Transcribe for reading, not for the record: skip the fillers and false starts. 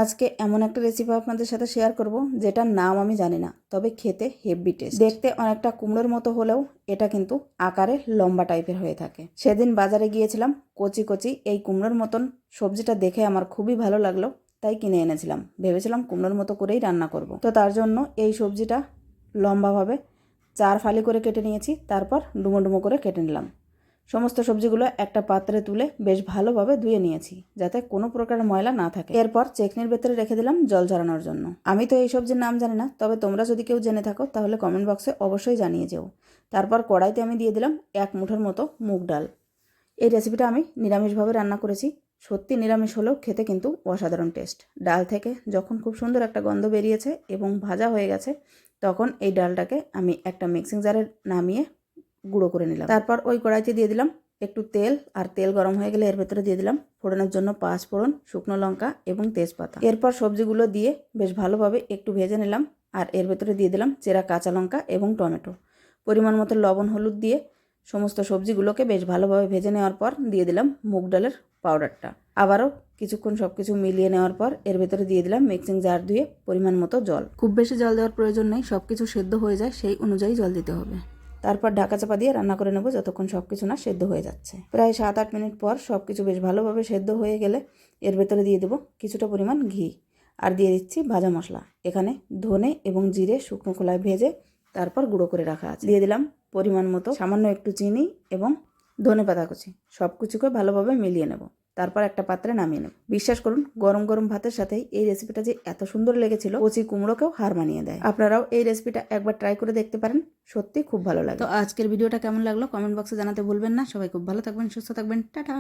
আজকে এমন একটা রেসিপি আপনাদের সাথে শেয়ার করব যেটার নাম আমি জানি না, তবে খেতে হেভি টেস্ট। দেখতে অনেকটা কুমড়োর মতো হলেও এটা কিন্তু আকারে লম্বা টাইপের হয়ে থাকে। সেদিন বাজারে গিয়েছিলাম, কচি কচি এই কুমড়োর মতন সবজিটা দেখে আমার খুবই ভালো লাগলো, তাই কিনে এনেছিলাম। ভেবেছিলাম কুমড়োর মতো করেই রান্না করব। তো তার জন্য এই সবজিটা লম্বাভাবে 4 ফালি করে কেটে নিয়েছি, তারপর ডুমো ডুমো করে কেটে নিলাম। সমস্ত সবজিগুলো একটা পাত্রে তুলে বেশ ভালোভাবে ধুয়ে নিয়েছি, যাতে কোনো প্রকার ময়লা না থাকে। এরপর চেকনির ভেতরে রেখে দিলাম জল ঝরানোর জন্য। আমি তো এই সবজির নাম জানি না, তবে তোমরা যদি কেউ জেনে থাকো তাহলে কমেন্ট বক্সে অবশ্যই জানিয়ে যেও। তারপর কড়াইতে আমি দিয়ে দিলাম 1 মুঠোর মতো মুগ ডাল। এই রেসিপিটা আমি নিরামিষভাবে রান্না করেছি। সত্যি নিরামিষ হলেও খেতে কিন্তু অসাধারণ টেস্ট। ডাল থেকে যখন খুব সুন্দর একটা গন্ধ বেরিয়েছে এবং ভাজা হয়ে গেছে, তখন এই ডালটাকে আমি একটা মিক্সিং জারে নামিয়ে গুঁড়ো করে নিলাম। তারপর ওই কড়াইতে দিয়ে দিলাম একটু তেল, আর তেল গরম হয়ে গেলে এর ভেতরে দিয়ে দিলাম ফোড়নের জন্য 5 ফোড়ন, শুকনো লঙ্কা এবং তেজপাতা। এরপর সবজিগুলো দিয়ে বেশ ভালোভাবে একটু ভেজে নিলাম, আর এর ভেতরে দিয়ে দিলাম চেরা কাঁচা লঙ্কা এবং টমেটো। পরিমাণ মতো লবণ হলুদ দিয়ে সমস্ত সবজিগুলোকে বেশ ভালোভাবে ভেজে নেওয়ার পর দিয়ে দিলাম মুগ ডালের পাউডারটা। আবারও কিছুক্ষণ সব কিছু মিলিয়ে নেওয়ার পর এর ভেতরে দিয়ে দিলাম মিক্সিং জার ধুয়ে পরিমাণ মতো জল। খুব বেশি জল দেওয়ার প্রয়োজন নেই, সব কিছু সেদ্ধ হয়ে যায় সেই অনুযায়ী জল দিতে হবে। তারপর ঢাকা চাপা দিয়ে রান্না করে নেব যতক্ষণ সব কিছু না সেদ্ধ হয়ে যাচ্ছে। প্রায় 7-8 মিনিট পর সব কিছু বেশ ভালোভাবে সেদ্ধ হয়ে গেলে এর ভেতরে দিয়ে দেবো কিছুটা পরিমাণ ঘি, আর দিয়ে দিচ্ছি ভাজা মশলা। এখানে ধনে এবং জিরে শুকনো খোলায় ভেজে তারপর গুঁড়ো করে রাখা আছে। দিয়ে দিলাম পরিমাণ মতো সামান্য একটু চিনি এবং ধনে পাতা কুচি। সব কিছুকে ভালোভাবে মিলিয়ে নেব, তারপর একটা পাত্রে নামিয়ে নেব। বিশ্বাস করুন, গরম গরম ভাতের সাথেই এই রেসিপিটা যে এত সুন্দর লেগেছিল, কচি কুমড়োকেও হার মানিয়ে দেয়। আপনারাও এই রেসিপিটা একবার ট্রাই করে দেখতে পারেন, সত্যি খুব ভালো লাগে। তো আজকের ভিডিওটা কেমন লাগলো কমেন্ট বক্সে জানাতে ভুলবেন না। সবাই খুব ভালো থাকবেন, সুস্থ থাকবেন, টাটা।